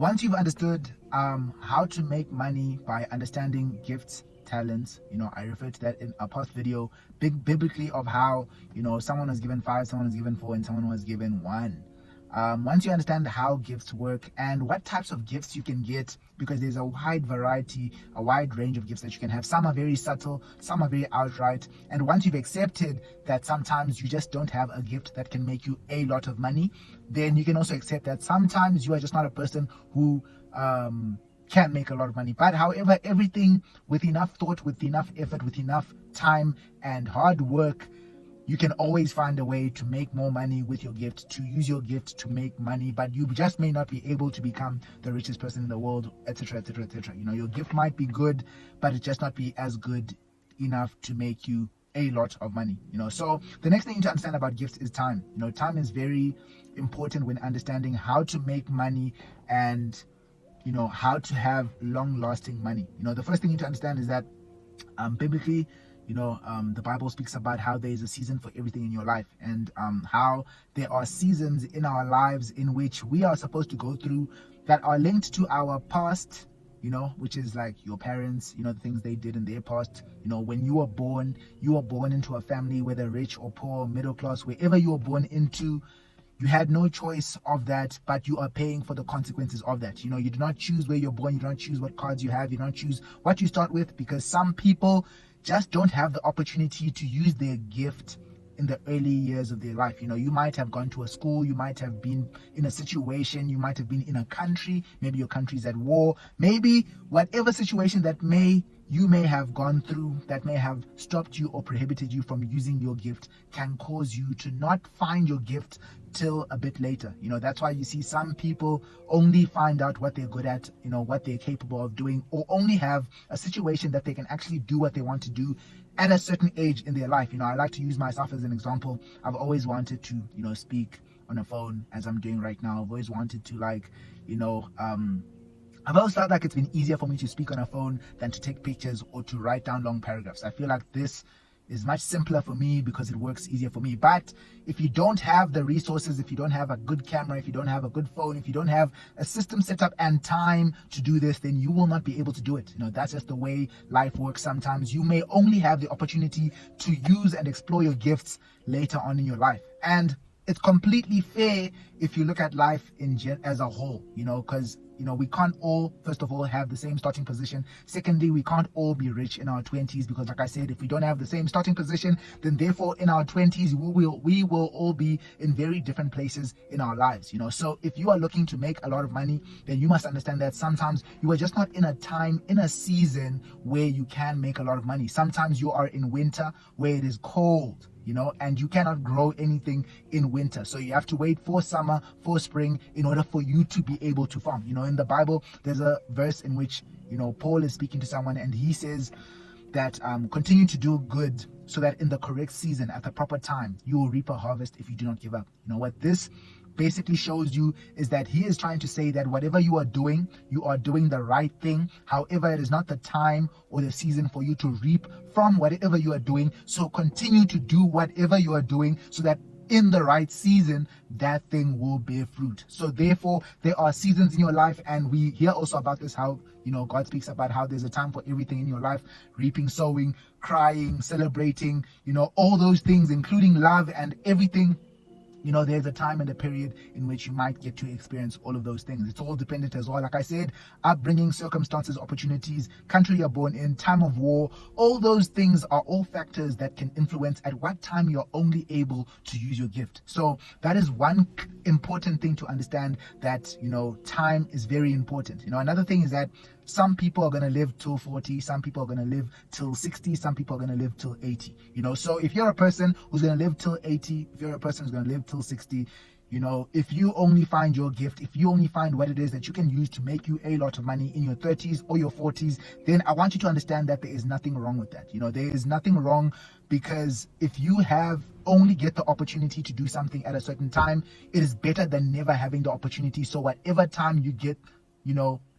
once you've understood how to make money by understanding gifts, talents, I referred to that in a past video, biblically, of how someone was given 5, someone was given 4, and someone was given 1. Once you understand how gifts work and what types of gifts you can get, because there's a wide variety, a wide range of gifts that you can have. Some are very subtle, some are very outright. And once you've accepted that sometimes you just don't have a gift that can make you a lot of money, then you can also accept that sometimes you are just not a person who can make a lot of money. But however, everything with enough thought, with enough effort, with enough time and hard work, you can always find a way to make more money with your gift, to use your gift to make money, but you just may not be able to become the richest person in the world, etc., etc., etc. Your gift might be good, but it just not be as good enough to make you a lot of money. So the next thing you need to understand about gifts is time. Time is very important when understanding how to make money and how to have long-lasting money. The first thing you need to understand is that biblically, the Bible speaks about how there is a season for everything in your life, and how there are seasons in our lives in which we are supposed to go through that are linked to our past, which is like your parents, the things they did in their past. When you were born into a family, whether rich or poor, middle class, wherever you were born into, you had no choice of that, but you are paying for the consequences of that. You do not choose where you're born, you don't choose what cards you have, you don't choose what you start with, because some people just don't have the opportunity to use their gift in the early years of their life. You might have gone to a school, you might have been in a situation, you might have been in a country, maybe your country's at war, maybe whatever situation that you may have gone through that may have stopped you or prohibited you from using your gift can cause you to not find your gift till a bit later. That's why you see some people only find out what they're good at, what they're capable of doing, or only have a situation that they can actually do what they want to do at a certain age in their life. I like to use myself as an example. I've always wanted to, speak on a phone as I'm doing right now. I've always wanted to I've always felt like it's been easier for me to speak on a phone than to take pictures or to write down long paragraphs. I feel like this is much simpler for me because it works easier for me. But if you don't have the resources, if you don't have a good camera, if you don't have a good phone, if you don't have a system set up and time to do this, then you will not be able to do it. That's just the way life works. Sometimes you may only have the opportunity to use and explore your gifts later on in your life. And it's completely fair if you look at life as a whole, because we can't all, first of all, have the same starting position. Secondly, we can't all be rich in our 20s, because like I said, if we don't have the same starting position, then therefore in our 20s, we will all be in very different places in our lives. So if you are looking to make a lot of money, then you must understand that sometimes you are just not in a season where you can make a lot of money. Sometimes you are in winter where it is cold, and you cannot grow anything in winter. So you have to wait for summer, for spring, in order for you to be able to farm. In the Bible, there's a verse in which, Paul is speaking to someone, and he says that continue to do good so that in the correct season, at the proper time, you will reap a harvest if you do not give up. What this basically shows you is that he is trying to say that whatever you are doing the right thing. However, it is not the time or the season for you to reap from whatever you are doing. So continue to do whatever you are doing so that in the right season, that thing will bear fruit. So therefore, there are seasons in your life, and we hear also about this, how, God speaks about how there's a time for everything in your life: reaping, sowing, crying, celebrating, all those things, including love and everything. There's a time and a period in which you might get to experience all of those things. It's all dependent as well. Like I said, upbringing, circumstances, opportunities, country you're born in, time of war, all those things are all factors that can influence at what time you're only able to use your gift. So that is one important thing to understand, that, time is very important. Another thing is that some people are going to live till 40, some people are going to live till 60, some people are going to live till 80. So if you're a person who's going to live till 80, if you're a person who's going to live till 60, if you only find your gift, if you only find what it is that you can use to make you a lot of money in your 30s or your 40s, then I want you to understand that there is nothing wrong with that. There is nothing wrong, because if you only get the opportunity to do something at a certain time, it is better than never having the opportunity. So whatever time you get,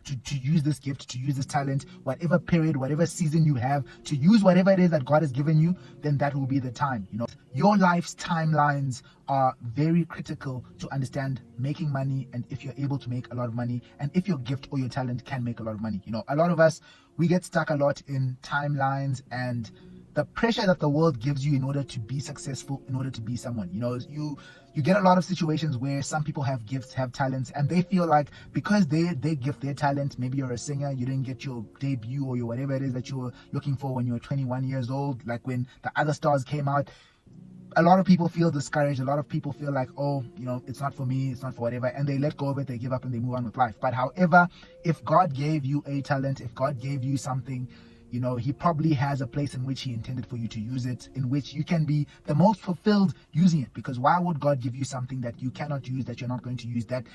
to use this gift, to use this talent, whatever period, whatever season you have, to use whatever it is that God has given you, then that will be the time. Your life's timelines are very critical to understand making money, and if you're able to make a lot of money, and if your gift or your talent can make a lot of money. A lot of us, we get stuck a lot in timelines and the pressure that the world gives you in order to be successful, in order to be someone. You get a lot of situations where some people have gifts, have talents, and they feel like because they gift, their talent, maybe you're a singer, you didn't get your debut or your whatever it is that you were looking for when you were 21 years old, like when the other stars came out. A lot of people feel discouraged. A lot of people feel like, oh, it's not for me, it's not for whatever, and they let go of it, they give up, and they move on with life. But however, if God gave you a talent, if God gave you something, he probably has a place in which he intended for you to use it, in which you can be the most fulfilled using it. Because why would God give you something that you cannot use, that you're not going to use, that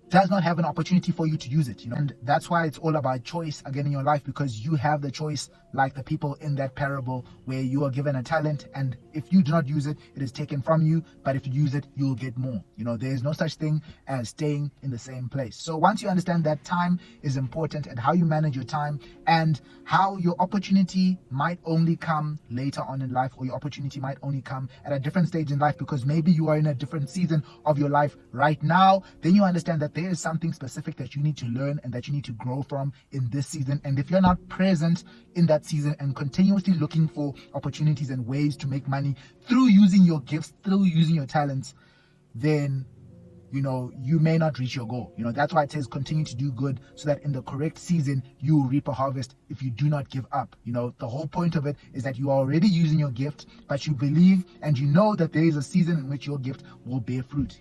does not have an opportunity for you to use it? And that's why it's all about choice again in your life, because you have the choice, like the people in that parable where you are given a talent, and if you do not use it, it is taken from you, but if you use it, you'll get more. There is no such thing as staying in the same place. So once you understand that time is important, and how you manage your time, and how your opportunity might only come later on in life, or your opportunity might only come at a different stage in life, because maybe you are in a different season of your life right now, then you understand that there is something specific that you need to learn and that you need to grow from in this season. And if you're not present in that season and continuously looking for opportunities and ways to make money through using your gifts, through using your talents, then you may not reach your goal. That's why it says continue to do good, so that in the correct season you will reap a harvest if you do not give up. The whole point of it is that you are already using your gift, but you believe and you know that there is a season in which your gift will bear fruit.